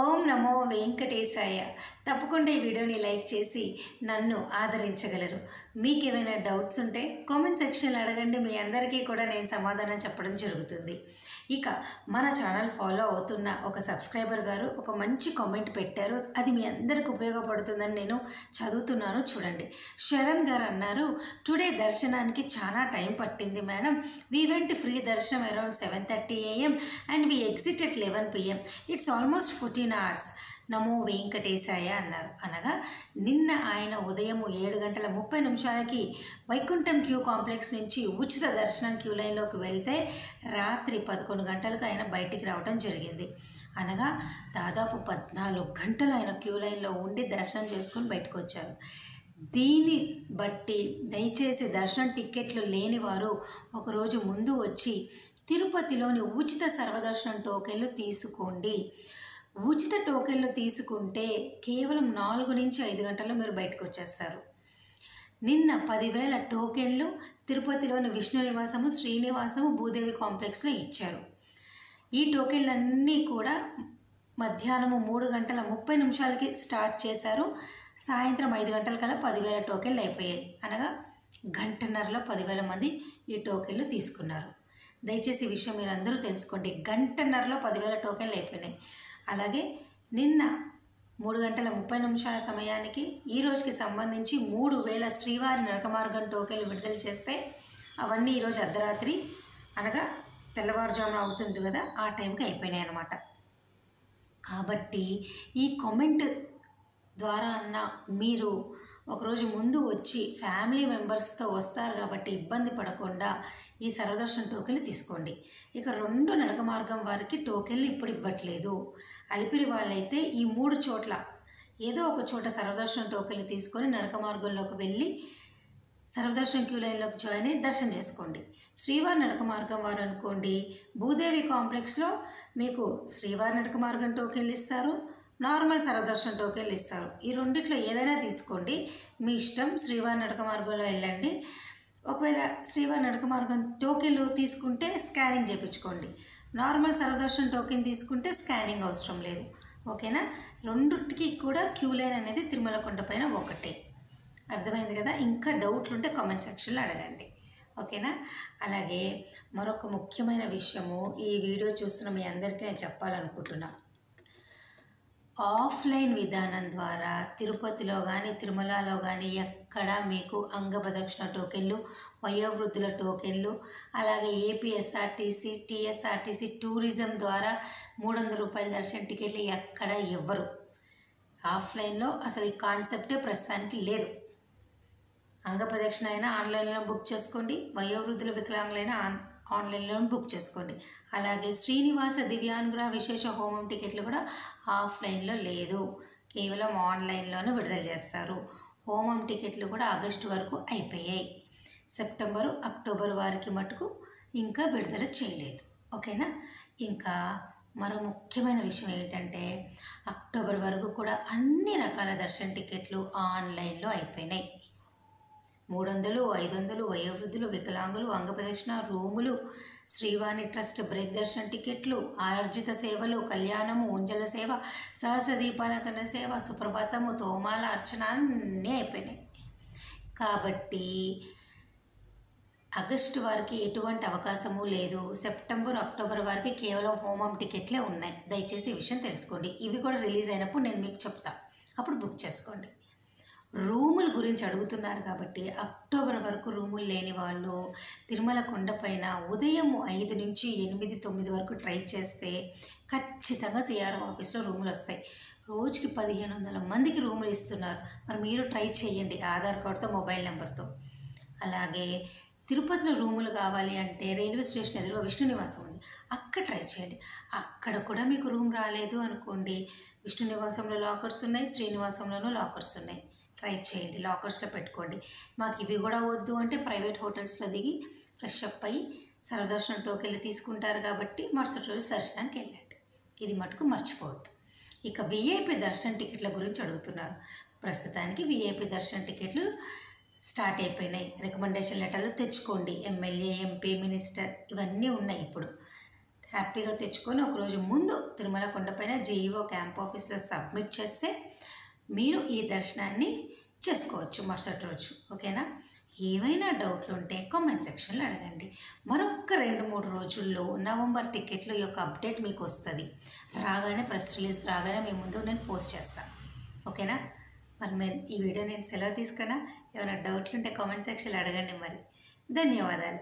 ఓం నమో వెంకటేశాయ. తప్పకుండా ఈ వీడియోని లైక్ చేసి నన్ను ఆదరించగలరు. మీకు ఏమైనా డౌట్స్ ఉంటే కామెంట్ సెక్షన్లో అడగండి. మీ అందరికీ కూడా నేను సమాధానం చెప్పడం జరుగుతుంది. ఇక మన ఛానల్ ఫాలో అవుతున్న ఒక సబ్స్క్రైబర్ గారు ఒక మంచి కామెంట్ పెట్టారు. అది మీ అందరికి ఉపయోగపడుతుందని నేను చదువుతున్నాను, చూడండి. శరణ్ గారు అన్నారు, టుడే దర్శనానికి చాలా టైం పట్టింది మేడం. వీ వెంట్ ఫ్రీ దర్శనం around 7:30 AM and we exit at 11 PM. It's almost 14 hours. నమో వెంకటేశాయ అన్నారు. అనగా నిన్న ఆయన ఉదయం 7:30 వైకుంఠం క్యూ కాంప్లెక్స్ నుంచి ఉచిత దర్శనం క్యూ లైన్లోకి వెళ్తే రాత్రి 11 గంటలకు ఆయన బయటికి రావడం జరిగింది. అనగా దాదాపు 14 గంటలు ఆయన క్యూ లైన్లో ఉండి దర్శనం చేసుకుని బయటకు వచ్చారు. దీన్ని బట్టి దయచేసి దర్శనం టిక్కెట్లు లేని వారు ఒకరోజు ముందు వచ్చి తిరుపతిలోని ఉచిత సర్వదర్శనం టోకెన్లు తీసుకోండి. ఉచిత టోకెన్లు తీసుకుంటే కేవలం 4 నుంచి 5 గంటల్లో మీరు బయటకు వచ్చేస్తారు. నిన్న 10,000 టోకెన్లు తిరుపతిలోని విష్ణు నివాసము, శ్రీనివాసము, భూదేవి కాంప్లెక్స్లో ఇచ్చారు. ఈ టోకెన్లన్నీ కూడా మధ్యాహ్నము 3:30 స్టార్ట్ చేశారు. సాయంత్రం 5 గంటలకల్లా 10,000 టోకెన్లు అయిపోయాయి. అనగా గంటన్నరలో 10,000 మంది ఈ టోకెన్లు తీసుకున్నారు. దయచేసి ఈ విషయం మీరు అందరూ తెలుసుకోండి. గంటన్నరలో 10,000 టోకెన్లు అయిపోయినాయి. అలాగే నిన్న 3:30 సమయానికి ఈ రోజుకి సంబంధించి 3,000 శ్రీవారి నరక మార్గం టోకెన్లు విడుదల చేస్తే అవన్నీ ఈరోజు అర్ధరాత్రి అనగా తెల్లవారుజామున అవుతుంది కదా, ఆ టైంకి అయిపోయినాయి అన్నమాట. కాబట్టి ఈ కామెంట్ ద్వారా అన్న మీరు ఒకరోజు ముందు వచ్చి ఫ్యామిలీ మెంబర్స్తో వస్తారు కాబట్టి ఇబ్బంది పడకుండా ఈ సర్వదర్శనం టోకెన్లు తీసుకోండి. ఇక 2 నరక మార్గం వారికి టోకెన్లు ఇప్పుడు ఇవ్వట్లేదు. అలిపిరి వాళ్ళైతే ఈ 3 చోట్ల ఏదో ఒక చోట సర్వదర్శనం టోకెన్లు తీసుకొని నరక మార్గంలోకి వెళ్ళి సర్వదర్శనం క్యూ లైన్లోకి జాయిన్ అయ్యి దర్శనం చేసుకోండి. శ్రీవారి నరక మార్గం వారు అనుకోండి, భూదేవి కాంప్లెక్స్లో మీకు శ్రీవారి నరక మార్గం టోకెన్లు ఇస్తారు, నార్మల్ సర్వదర్శనం టోకెన్లు ఇస్తారు. ఈ రెండిట్లో ఏదైనా తీసుకోండి, మీ ఇష్టం. శ్రీవారి నరక మార్గంలో వెళ్ళండి. ఒకవేళ శ్రీవారి నరక మార్గం టోకెన్లు తీసుకుంటే స్కానింగ్ చేయించుకోండి. నార్మల్ సర్వదర్శనం టోకెన్ తీసుకుంటే స్కానింగ్ అవసరం లేదు. ఓకేనా? రెండుటికి కూడా క్యూ లైన్ అనేది తిరుమల కొండ పైన ఒకటే. అర్థమైంది కదా? ఇంకా డౌట్లు ఉంటే కామెంట్ సెక్షన్లో అడగండి. ఓకేనా? అలాగే మరొక ముఖ్యమైన విషయము ఈ వీడియో చూస్తున్న మీ అందరికీ నేను చెప్పాలనుకుంటున్నాను. ఆఫ్లైన్ విధానం ద్వారా తిరుపతిలో కానీ తిరుమలలో కానీ ఎక్కడ మీకు అంగప్రదక్షిణ టోకెన్లు, వయోవృద్ధుల టోకెన్లు, అలాగే ఏపీఎస్ఆర్టీసీ, టీఎస్ఆర్టీసీ టూరిజం ద్వారా 300 రూపాయల దర్శన టికెట్లు ఎక్కడ ఇవ్వరు. ఆఫ్లైన్లో అసలు ఈ కాన్సెప్టే ప్రస్తుతానికి లేదు. అంగప్రదక్షిణ అయినా ఆన్లైన్లో బుక్ చేసుకోండి, వయోవృద్ధుల వికలాంగులైనా ఆన్లైన్లో బుక్ చేసుకోండి. అలాగే శ్రీనివాస దివ్యానుగ్రహ విశేష హోమం టికెట్లు కూడా ఆఫ్లైన్లో లేదు, కేవలం ఆన్లైన్లోనే విడుదల చేస్తారు. హోమం టికెట్లు కూడా ఆగస్టు వరకు అయిపోయాయి. సెప్టెంబరు, అక్టోబర్ వారికి మటుకు ఇంకా విడుదల చేయలేదు. ఓకేనా? ఇంకా మరో ముఖ్యమైన విషయం ఏంటంటే అక్టోబర్ వరకు కూడా అన్ని రకాల దర్శన టికెట్లు ఆన్లైన్లో అయిపోయినాయి. 300, 500 వయోవృద్ధులు, వికలాంగులు, అంగప్రదక్షిణ, రూములు, శ్రీవాణి ట్రస్ట్ బ్రేక్ దర్శన టికెట్లు, ఆర్జిత సేవలు, కళ్యాణము, ఉంజల సేవ, సహస్ర దీపాలంకరణ సేవ, సుప్రభాతము, తోమాల అర్చన అన్నీ అయిపోయినాయి. కాబట్టి ఆగస్టు వారికి ఎటువంటి అవకాశము లేదు. సెప్టెంబర్, అక్టోబర్ వారికి కేవలం హోమం టికెట్లే ఉన్నాయి. దయచేసి ఈ విషయం తెలుసుకోండి. ఇవి కూడా రిలీజ్ అయినప్పుడు నేను మీకు చెప్తా, అప్పుడు బుక్ చేసుకోండి. రూముల గురించి అడుగుతున్నారు కాబట్టి అక్టోబర్ వరకు రూములు లేని వాళ్ళు తిరుమల కొండపైన ఉదయం 5 నుంచి 8, 9 వరకు ట్రై చేస్తే ఖచ్చితంగా సిఆర్ఓ ఆఫీస్లో రూములు వస్తాయి. రోజుకి 1,500 మందికి రూములు ఇస్తున్నారు. మరి మీరు ట్రై చేయండి ఆధార్ కార్డుతో, మొబైల్ నెంబర్తో. అలాగే తిరుపతిలో రూములు కావాలి అంటే రైల్వే స్టేషన్ ఎదురుగా విష్ణు నివాసం ఉంది, అక్కడ ట్రై చేయండి. అక్కడ కూడా మీకు రూమ్ రాలేదు అనుకోండి, విష్ణు నివాసంలో లాకర్స్ ఉన్నాయి, శ్రీనివాసంలోనూ లాకర్స్ ఉన్నాయి. ట్రై చేయండి, లాకర్స్లో పెట్టుకోండి. మాకు ఇవి కూడా వద్దు అంటే ప్రైవేట్ హోటల్స్లో దిగి ఫ్రెష్ అప్ అయ్యి సర్వదర్శనం టోకెన్లు తీసుకుంటారు కాబట్టి మరుసటి రోజు దర్శనానికి వెళ్ళండి. ఇది మటుకు మర్చిపోవద్దు. ఇక విఐపి దర్శనం టికెట్ల గురించి అడుగుతున్నారు. ప్రస్తుతానికి విఐపి దర్శనం టికెట్లు స్టార్ట్ అయిపోయినాయి. రికమెండేషన్ లెటర్లు తెచ్చుకోండి. ఎమ్మెల్యే, ఎంపీ, మినిస్టర్ ఇవన్నీ ఉన్నాయి ఇప్పుడు. హ్యాపీగా తెచ్చుకొని ఒకరోజు ముందు తిరుమల కొండపైన జేఈఓ క్యాంప్ ఆఫీస్లో సబ్మిట్ చేస్తే మీరు ఈ దర్శనాన్ని చేసుకోవచ్చు మరుసటి రోజు. ఓకేనా? ఏమైనా డౌట్లు ఉంటే కామెంట్ సెక్షన్లో అడగండి. మరొక 2-3 రోజుల్లో నవంబర్ టికెట్ల యొక్క అప్డేట్ మీకు వస్తుంది. రాగానే ప్రెస్ రిలీజ్ రాగానే మీ ముందు నేను పోస్ట్ చేస్తాను. ఓకేనా? మరి ఈ వీడియో నేను సెలవు తీసుకున్నా. ఏమైనా డౌట్లు ఉంటే కామెంట్ సెక్షన్లో అడగండి. మరి ధన్యవాదాలు.